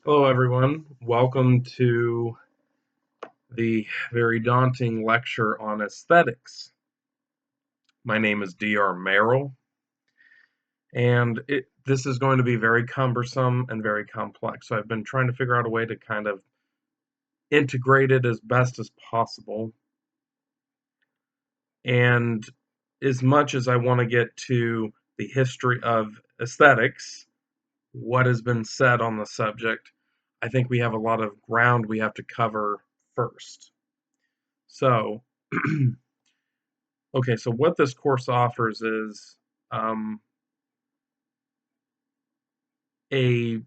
Hello, everyone. Welcome to the very daunting lecture on aesthetics. My name is Dr. Merrill, and this is going to be very cumbersome and very complex. So I've been trying to figure out a way to kind of integrate it as best as possible. And as much as I want to get to the history of aesthetics, what has been said on the subject, I think we have a lot of ground we have to cover first. So, okay, so what this course offers is um, a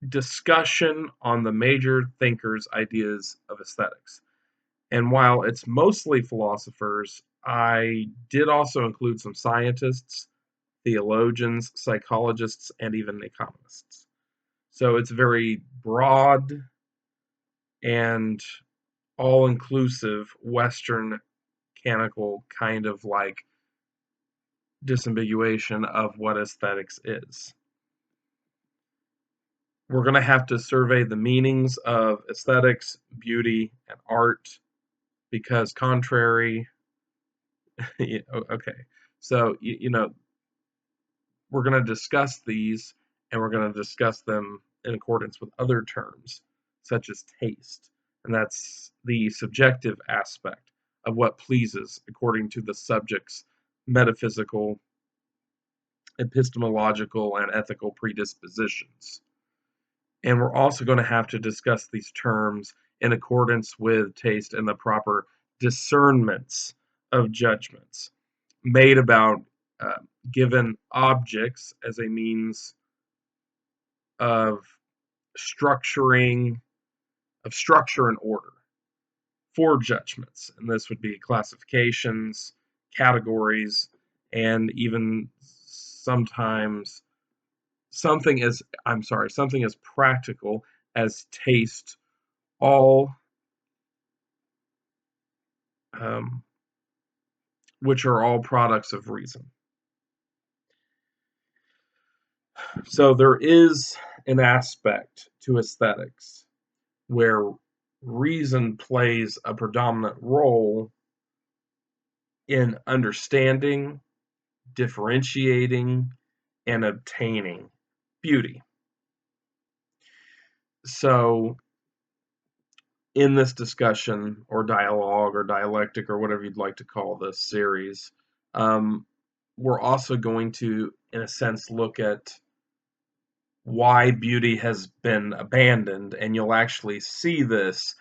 discussion on the major thinkers' ideas of aesthetics. And while it's mostly philosophers, I did also include some scientists, theologians, psychologists, and even economists. So it's very broad and all inclusive Western canonical kind of like disambiguation of what aesthetics is. We're going to have to survey the meanings of aesthetics, beauty, and art because contrary, okay, so we're going to discuss these and we're going to discuss them in accordance with other terms such as taste, and that's the subjective aspect of what pleases according to the subject's metaphysical, epistemological, and ethical predispositions. And we're also going to have to discuss these terms in accordance with taste and the proper discernments of judgments made about uh, given objects as a means of structuring, of structure and order for judgments. And this would be classifications, categories, and even sometimes something as practical as taste, all um, which are all products of reason. So there is an aspect to aesthetics where reason plays a predominant role in understanding, differentiating, and obtaining beauty. So in this discussion or dialogue or dialectic or whatever you'd like to call this series, um, we're also going to, in a sense, look at why beauty has been abandoned, and you'll actually see this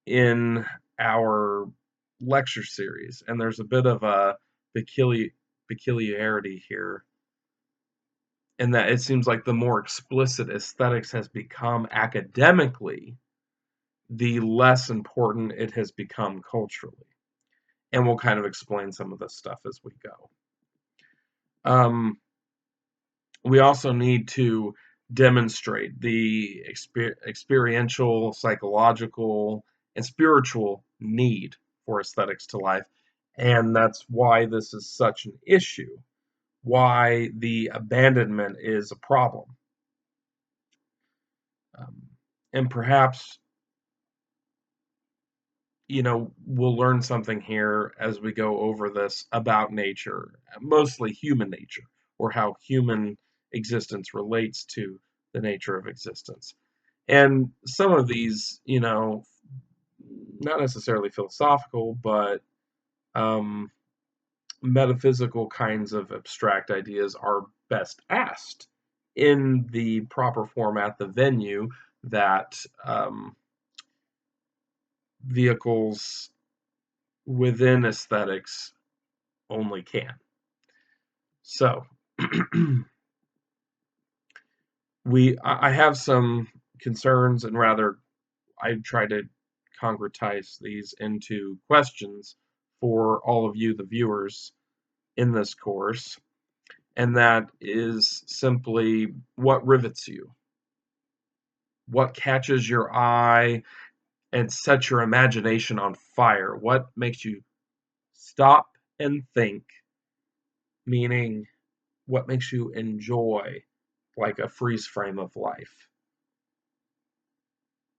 in our lecture series. And there's a bit of a peculiarity here in that it seems like the more explicit aesthetics has become academically, the less important it has become culturally. And we'll kind of explain some of this stuff as we go. Um, we also need to demonstrate the experiential, psychological, and spiritual need for aesthetics to life. And that's why this is such an issue, why the abandonment is a problem. Um, and perhaps, we'll learn something here as we go over this about nature, mostly human nature, or how human existence relates to the nature of existence. And some of these, not necessarily philosophical, but um, metaphysical kinds of abstract ideas are best asked in the proper format, the venue that vehicles within aesthetics only can. So, I have some concerns, and rather, I try to concretize these into questions for all of you, the viewers, in this course, and that is simply what rivets you, what catches your eye and sets your imagination on fire, what makes you stop and think, meaning what makes you enjoy like a freeze frame of life.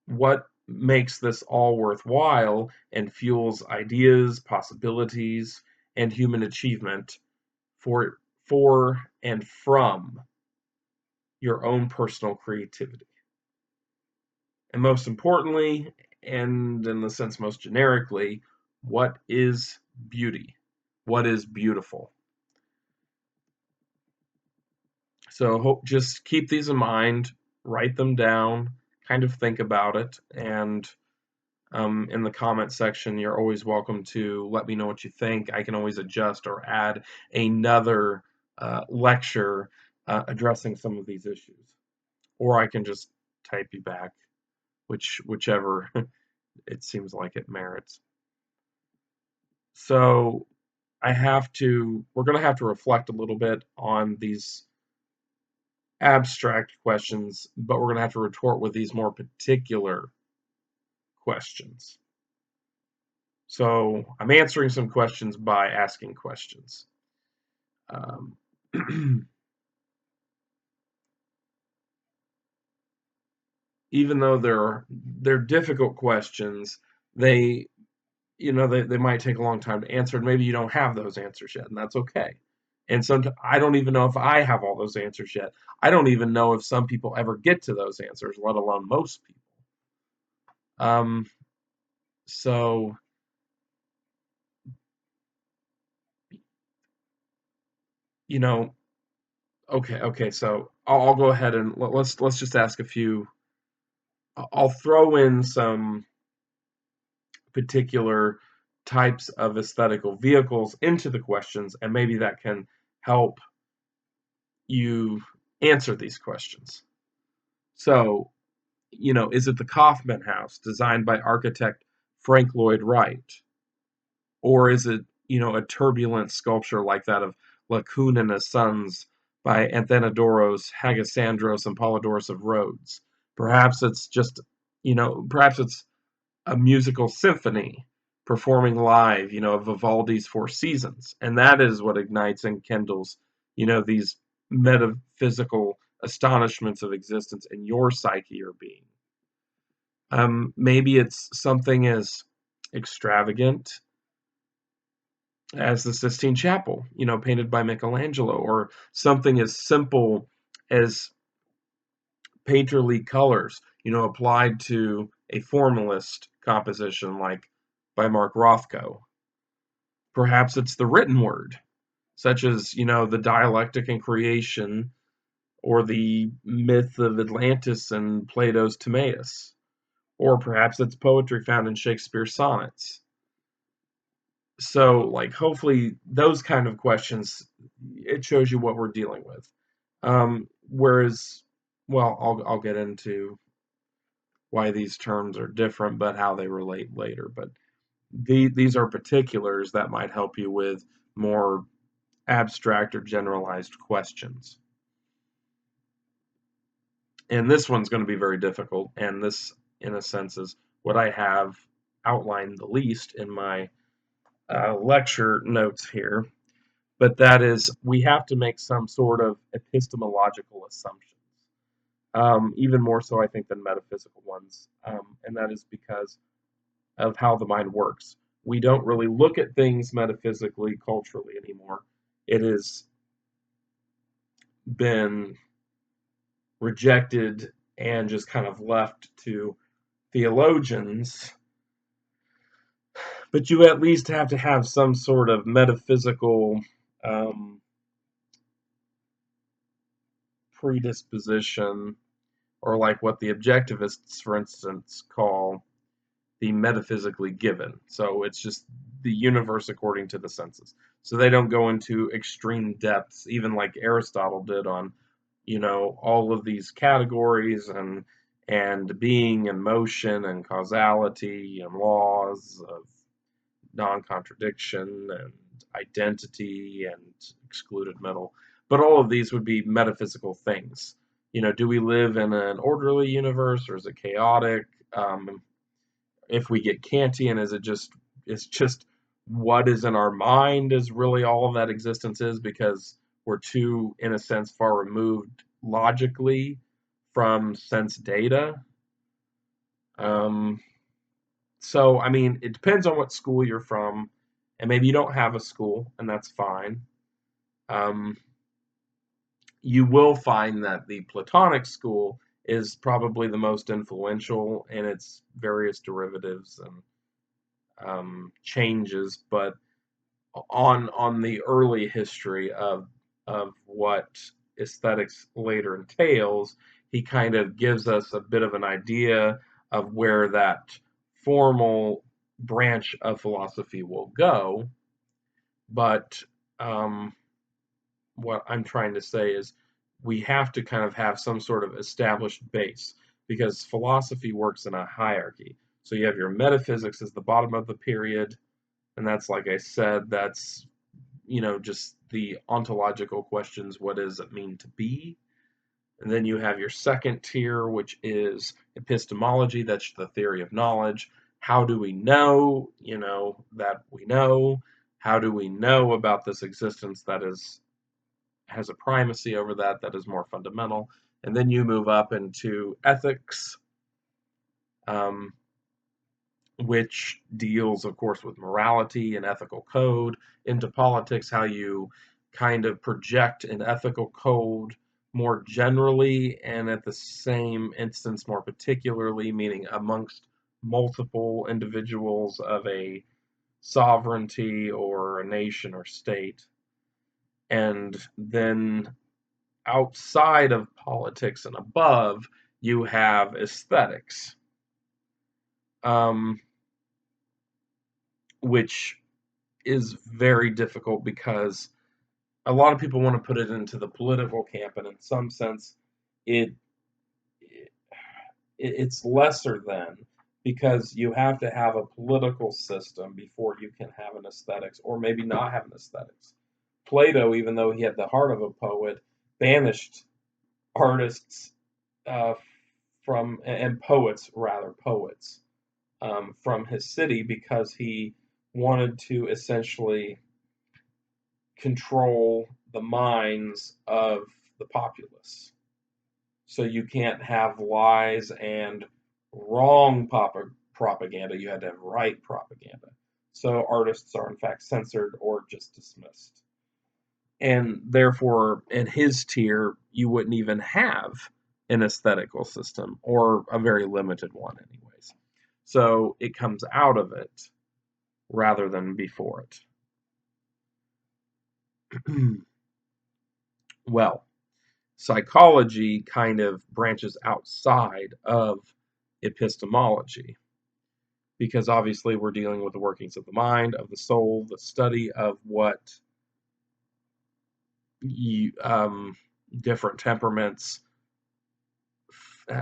what makes this all worthwhile and fuels ideas, possibilities, and human achievement for and from your own personal creativity. And most importantly, and in the sense most generically, what is beauty? What is beautiful? So just keep these in mind, write them down, kind of think about it, and in the comment section, you're always welcome to let me know what you think. I can always adjust or add another lecture addressing some of these issues, or I can just type you back, whichever it seems like it merits. So we're going to have to reflect a little bit on these abstract questions, but we're going to have to retort with these more particular questions. So I'm answering some questions by asking questions. Um, even though they're difficult questions, they they might take a long time to answer, and maybe you don't have those answers yet, and that's okay. And sometimes I don't even know if I have all those answers yet. I don't even know if some people ever get to those answers, let alone most people. Um, so you know, okay. So I'll go ahead and let's just ask a few. I'll throw in some particular types of aesthetical vehicles into the questions, and maybe that can help you answer these questions. So, is it the Kaufman House designed by architect Frank Lloyd Wright? Or is it, a turbulent sculpture like that of Laocoon and his Sons by Athenodorus, Hagisandros, and Polydorus of Rhodes? Perhaps it's just, perhaps it's a musical symphony performing live, Vivaldi's Four Seasons. And that is what ignites and kindles, these metaphysical astonishments of existence in your psyche or being. Maybe it's something as extravagant as the Sistine Chapel, painted by Michelangelo, or something as simple as painterly colors, applied to a formalist composition like by Mark Rothko. Perhaps it's the written word, such as, the dialectic and creation, or the myth of Atlantis and Plato's Timaeus. Or perhaps it's poetry found in Shakespeare's sonnets. So, like, hopefully those kind of questions, it shows you what we're dealing with. Whereas, well, I'll get into why these terms are different, but how they relate later. But these are particulars that might help you with more abstract or generalized questions. And this one's going to be very difficult, and this, in a sense, is what I have outlined the least in my lecture notes here. But that is, we have to make some sort of epistemological assumptions, even more so, I think, than metaphysical ones. And that is because of how the mind works. We don't really look at things metaphysically, culturally anymore. It has been rejected and just kind of left to theologians. But you at least have to have some sort of metaphysical predisposition, or like what the objectivists, for instance, call the metaphysically given. So it's just the universe according to the senses. So they don't go into extreme depths, even like Aristotle did on, all of these categories and being and motion and causality and laws of non-contradiction and identity and excluded middle. But all of these would be metaphysical things. Do we live in an orderly universe, or is it chaotic? If we get Kantian, it's just what is in our mind is really all of that existence is, because we're too, in a sense, far removed logically from sense data. Um, so, I mean, it depends on what school you're from, and maybe you don't have a school, and that's fine. Um, you will find that the Platonic school is probably the most influential in its various derivatives and changes, but on the early history of what aesthetics later entails, he kind of gives us a bit of an idea of where that formal branch of philosophy will go. But um, what I'm trying to say is we have to kind of have some sort of established base because philosophy works in a hierarchy. So you have your metaphysics as the bottom of the period, and that's like I said, that's just the ontological questions. What does it mean to be? And then you have your second tier, which is epistemology. That's the theory of knowledge. How do we know, that we know? How do we know about this existence that has a primacy over that is more fundamental? And then you move up into ethics, um, which deals, of course, with morality and ethical code, into politics, how you kind of project an ethical code more generally and at the same instance more particularly, meaning amongst multiple individuals of a sovereignty or a nation or state. And then outside of politics and above, you have aesthetics, um, which is very difficult because a lot of people want to put it into the political camp, and in some sense, it it's lesser than because you have to have a political system before you can have an aesthetics, or maybe not have an aesthetics. Plato, even though he had the heart of a poet, banished artists uh, from and poets rather poets from his city because he wanted to essentially control the minds of the populace. So you can't have lies and wrong propaganda. You had to have right propaganda. So artists are in fact censored or just dismissed. And therefore, in his tier, you wouldn't even have an aesthetical system or a very limited one, anyways. So it comes out of it rather than before it. Well, psychology kind of branches outside of epistemology because obviously we're dealing with the workings of the mind, of the soul, the study of what different temperaments,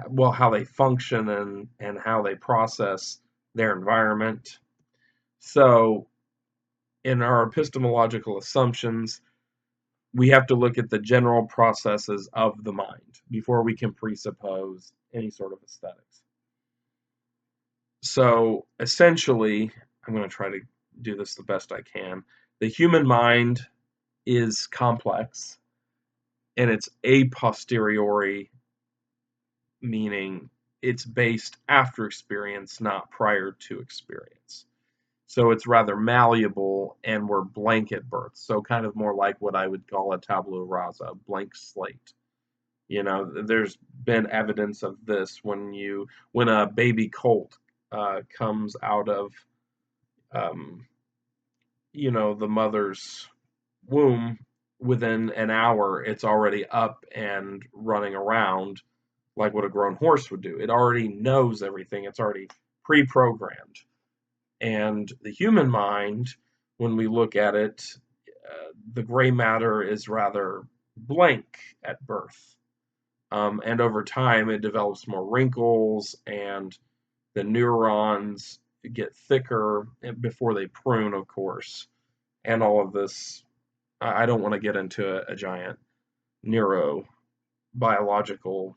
well, how they function and how they process their environment. So, in our epistemological assumptions, we have to look at the general processes of the mind before we can presuppose any sort of aesthetics. So essentially, I'm going to try to do this the best I can. The human mind is complex and it's a posteriori, meaning it's based after experience, not prior to experience. So it's rather malleable and we're blank at birth. So kind of more like what I would call a tabula rasa, a blank slate. There's been evidence of this when a baby colt comes out of um, the mother's womb. Within an hour, it's already up and running around like what a grown horse would do. It already knows everything. It's already pre-programmed. And the human mind, when we look at it, the gray matter is rather blank at birth. And over time, it develops more wrinkles, and the neurons get thicker before they prune, of course. And all of this, I don't want to get into a giant neurobiological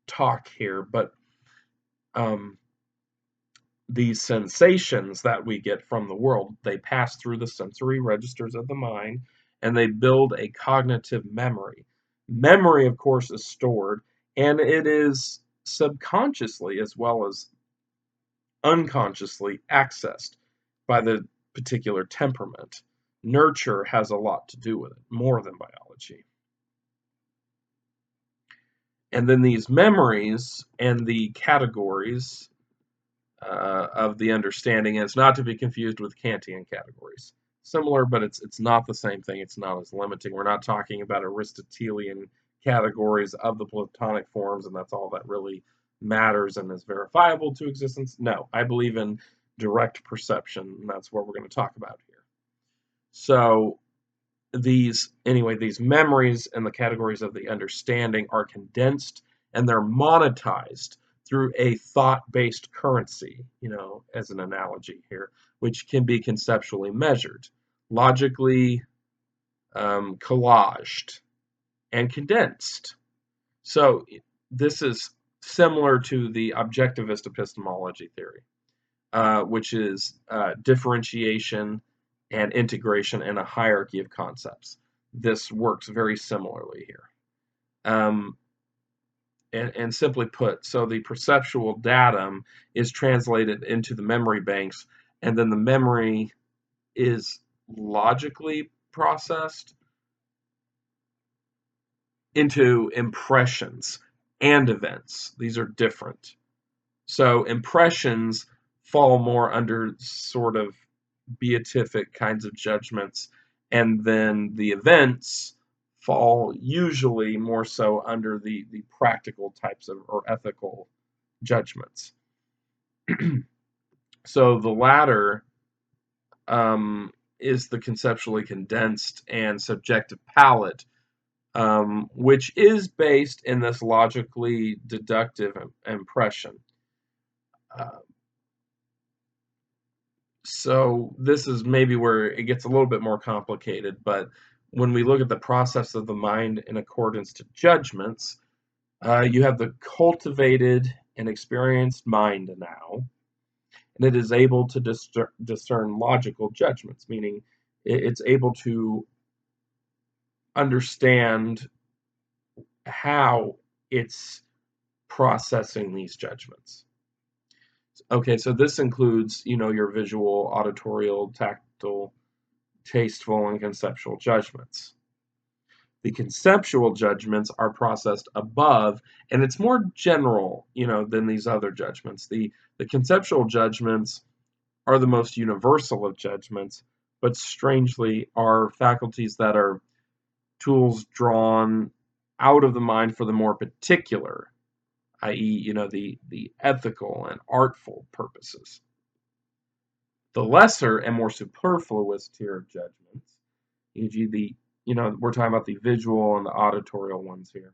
talk here, but um, these sensations that we get from the world, they pass through the sensory registers of the mind and they build a cognitive memory. Memory, of course, is stored and it is subconsciously as well as unconsciously accessed by the particular temperament. Nurture has a lot to do with it, more than biology. And then these memories and the categories of the understanding, and it's not to be confused with Kantian categories. Similar, but it's not the same thing. It's not as limiting. We're not talking about Aristotelian categories of the Platonic forms, and that's all that really matters and is verifiable to existence. No, I believe in direct perception, and that's what we're going to talk about here. So these memories and the categories of the understanding are condensed and they're monetized through a thought-based currency, as an analogy here, which can be conceptually measured, logically collaged, and condensed. So this is similar to the objectivist epistemology theory, which is differentiation and integration in a hierarchy of concepts. This works very similarly here. And simply put, so the perceptual datum is translated into the memory banks, and then the memory is logically processed into impressions and events. These are different. So impressions fall more under sort of beatific kinds of judgments, and then the events fall usually more so under the practical types of or ethical judgments. So the latter is the conceptually condensed and subjective palette, which is based in this logically deductive impression. So this is maybe where it gets a little bit more complicated, but when we look at the process of the mind in accordance to judgments, you have the cultivated and experienced mind now, and it is able to discern logical judgments, meaning it's able to understand how it's processing these judgments. Okay, so this includes, your visual, auditorial, tactile, tasteful, and conceptual judgments. The conceptual judgments are processed above, and it's more general, than these other judgments. The conceptual judgments are the most universal of judgments, but strangely are faculties that are tools drawn out of the mind for the more particular, i.e., the ethical and artful purposes. The lesser and more superfluous tier of judgments, e.g., we're talking about the visual and the auditorial ones here.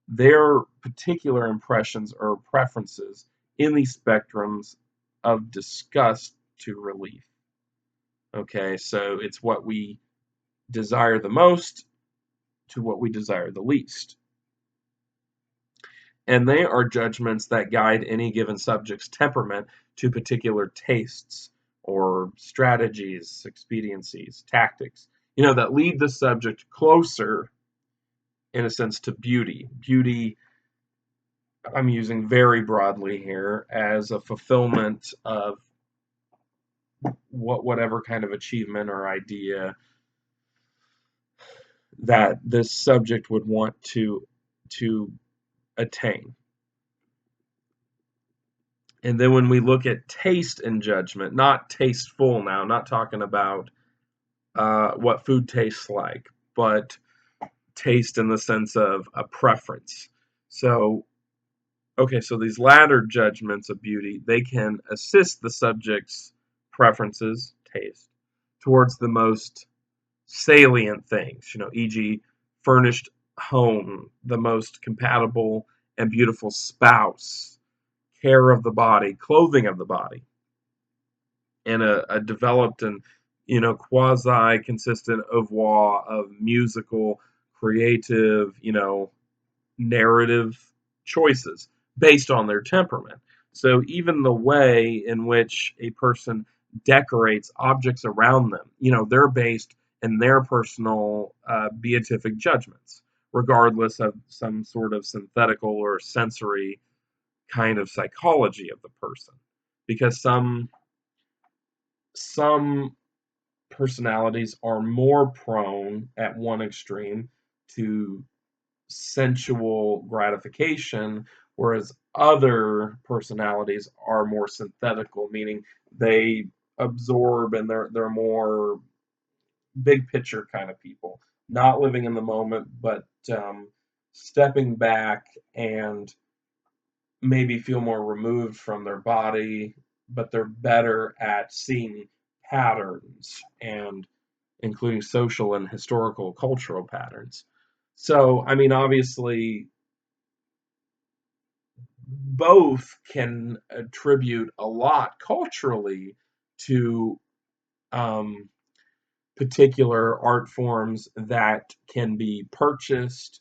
Their particular impressions or preferences in these spectrums of disgust to relief. Okay, so it's what we desire the most to what we desire the least. And they are judgments that guide any given subject's temperament to particular tastes or strategies, expediencies, tactics, that lead the subject closer, in a sense, to beauty. Beauty, I'm using very broadly here, as a fulfillment of whatever kind of achievement or idea that this subject would want to attain. And then when we look at taste and judgment, not tasteful now, not talking about what food tastes like, but taste in the sense of a preference. So, okay, so these latter judgments of beauty, they can assist the subject's preferences, taste, towards the most salient things, e.g., furnished home, the most compatible and beautiful spouse, care of the body, clothing of the body, and a developed and quasi-consistent oeuvre of musical, creative, narrative choices based on their temperament. So even the way in which a person decorates objects around them, they're based in their personal beatific judgments. regardless of some sort of synthetical or sensory kind of psychology of the person. Because some personalities are more prone at one extreme to sensual gratification, whereas other personalities are more synthetical, meaning they absorb and they're more big picture kind of people, not living in the moment, but stepping back and maybe feel more removed from their body, but they're better at seeing patterns and including social and historical cultural patterns. So, I mean, obviously, both can attribute a lot culturally to um, particular art forms that can be purchased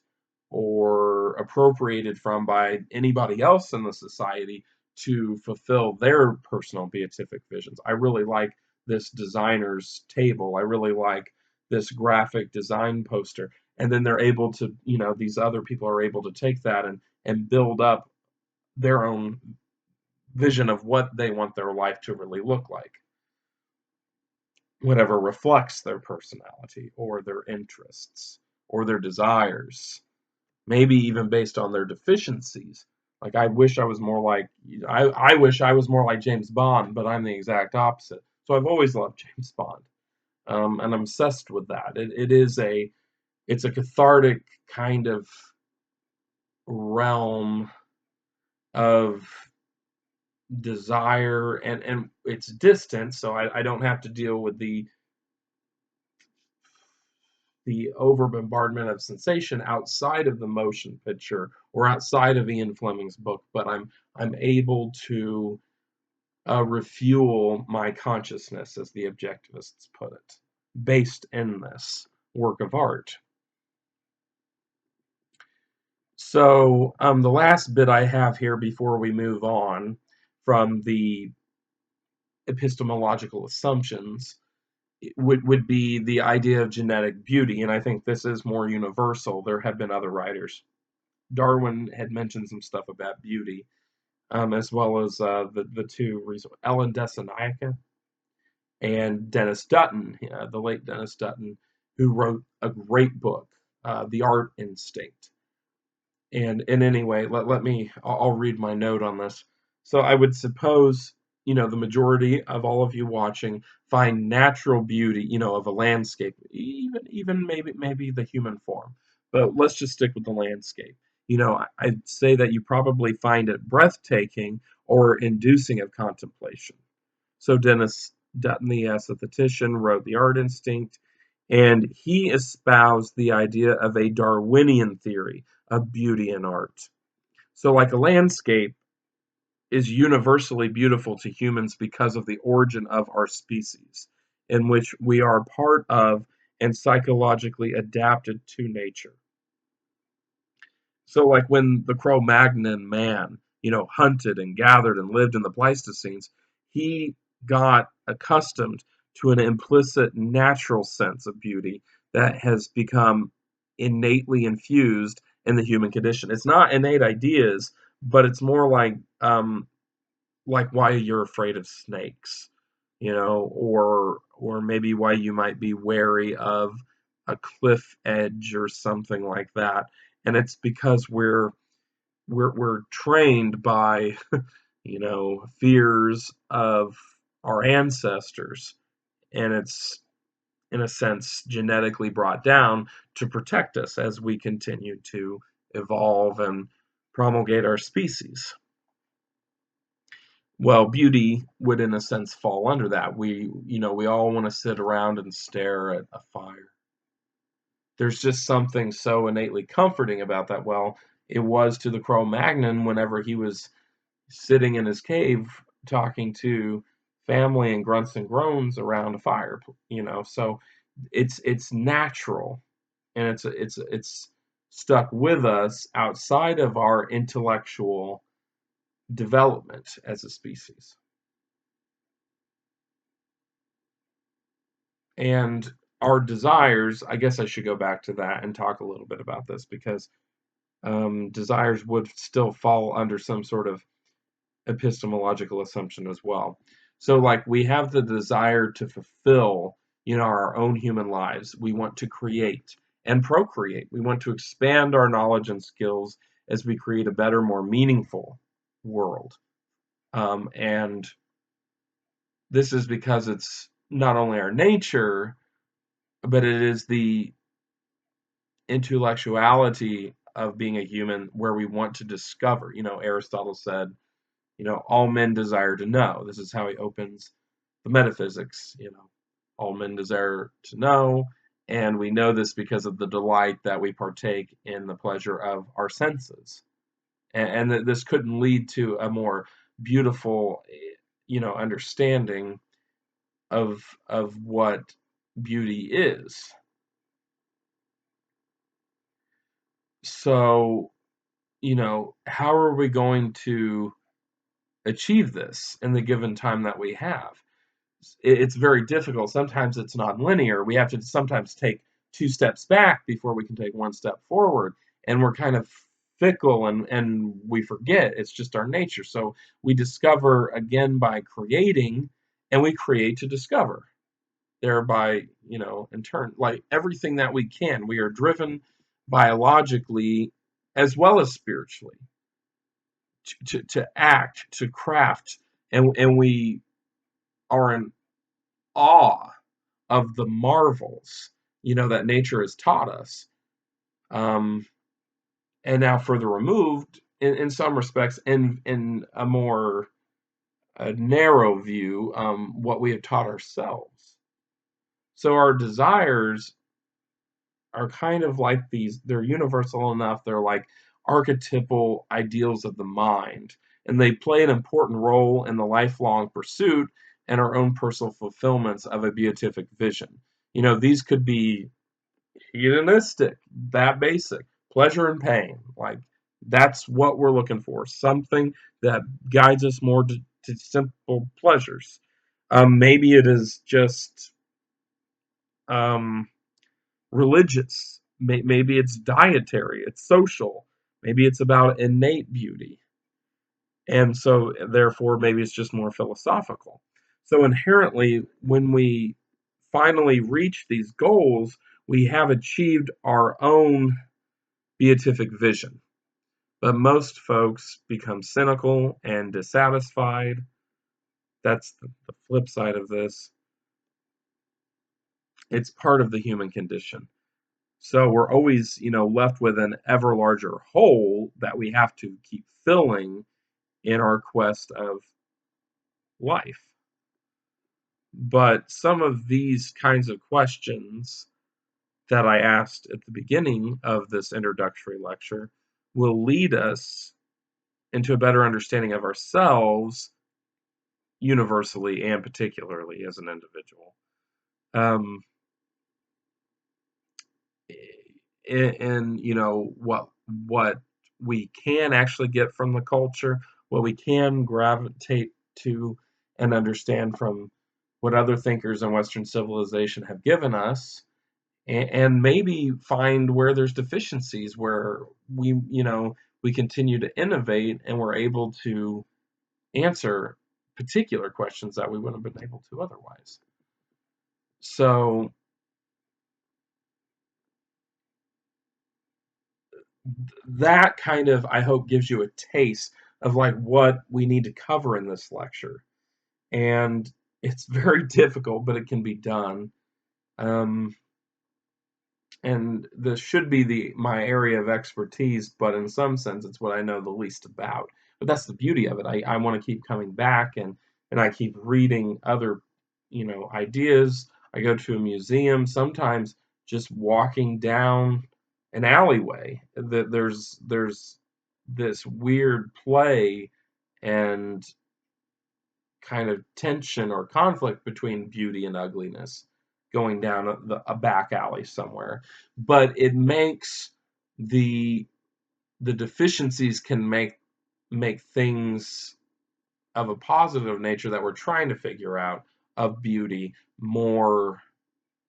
or appropriated from by anybody else in the society to fulfill their personal beatific visions. I really like this designer's table. I really like this graphic design poster. And then they're able to, these other people are able to take that and build up their own vision of what they want their life to really look like, whatever reflects their personality or their interests or their desires, maybe even based on their deficiencies. Like I wish I was more like I wish I was more like James Bond, but I'm the exact opposite. So I've always loved James Bond, and I'm obsessed with that. It's a cathartic kind of realm of desire, and it's distant, so I don't have to deal with the over bombardment of sensation outside of the motion picture or outside of Ian Fleming's book, but I'm able to refuel my consciousness, as the objectivists put it, based in this work of art. So the last bit I have here before we move on from the epistemological assumptions would be the idea of genetic beauty, and I think this is more universal. There have been other writers. Darwin had mentioned some stuff about beauty, as well as the two recent Ellen Dissanayake and Dennis Dutton, the late Dennis Dutton, who wrote a great book, The Art Instinct. And in any way, let me, I'll read my note on this. So I would suppose, the majority of all of you watching find natural beauty, of a landscape, even maybe the human form. But let's just stick with the landscape. I'd say that you probably find it breathtaking or inducing of contemplation. So Dennis Dutton, the aesthetician, wrote The Art Instinct, and he espoused the idea of a Darwinian theory of beauty in art. So, like a landscape is universally beautiful to humans because of the origin of our species, in which we are part of and psychologically adapted to nature. So, like when the Cro Magnon man, hunted and gathered and lived in the Pleistocenes, he got accustomed to an implicit natural sense of beauty that has become innately infused in the human condition. It's not innate ideas, but it's more like why you're afraid of snakes, or maybe why you might be wary of a cliff edge or something like that. And it's because we're trained by fears of our ancestors, and it's in a sense genetically brought down to protect us as we continue to evolve and promulgate our species. Well, beauty would in a sense fall under that. We all want to sit around and stare at a fire. There's just something so innately comforting about that. Well, it was to the Cro-Magnon whenever he was sitting in his cave talking to family and grunts and groans around a fire, So it's natural, and it's stuck with us outside of our intellectual development as a species. And our desires, I guess I should go back to that and talk a little bit about this, because desires would still fall under some sort of epistemological assumption as well. So, like, we have the desire to fulfill, our own human lives. We want to create and procreate. We want to expand our knowledge and skills as we create a better, more meaningful world. And this is because it's not only our nature, but it is the intellectuality of being a human, where we want to discover. Aristotle said, all men desire to know. This is how he opens the metaphysics. All men desire to know, and we know this because of the delight that we partake in the pleasure of our senses. And that this couldn't lead to a more beautiful, understanding of what beauty is. So, how are we going to achieve this in the given time that we have? It's very difficult. Sometimes it's non-linear. We have to sometimes take two steps back before we can take one step forward. And we're kind of fickle, and we forget. It's just our nature. So we discover again by creating, and we create to discover. Thereby, in turn, like everything that we can, we are driven biologically as well as spiritually to act, to craft, and we are in awe of the marvels, that nature has taught us. Um, and now further removed, in some respects, in a more narrow view, what we have taught ourselves. So our desires are kind of like these, they're universal enough, they're like archetypal ideals of the mind, and they play an important role in the lifelong pursuit and our own personal fulfillments of a beatific vision. These could be hedonistic, that basic, pleasure and pain. Like, that's what we're looking for, something that guides us more to simple pleasures. Maybe it is just um, religious. Maybe it's dietary, it's social, maybe it's about innate beauty. And so, therefore, maybe it's just more philosophical. So, inherently, when we finally reach these goals, we have achieved our own beatific vision. But most folks become cynical and dissatisfied. That's the flip side of this. It's part of the human condition. So we're always, left with an ever larger hole that we have to keep filling in our quest of life. But some of these kinds of questions that I asked at the beginning of this introductory lecture will lead us into a better understanding of ourselves, universally and particularly as an individual. Um, and what we can actually get from the culture, what we can gravitate to and understand from what other thinkers in Western civilization have given us, and maybe find where there's deficiencies, where we continue to innovate and we're able to answer particular questions that we wouldn't have been able to otherwise. So that kind of, I hope, gives you a taste of like what we need to cover in this lecture. And it's very difficult, but it can be done. Um, and this should be my area of expertise, but in some sense it's what I know the least about. But that's the beauty of it. I want to keep coming back, and I keep reading other ideas. I go to a museum, sometimes just walking down an alleyway, that there's this weird play and kind of tension or conflict between beauty and ugliness going down a back alley somewhere. But it makes the deficiencies can make things of a positive nature that we're trying to figure out, of beauty, more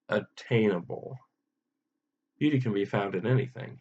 attainable. Beauty can be found in anything.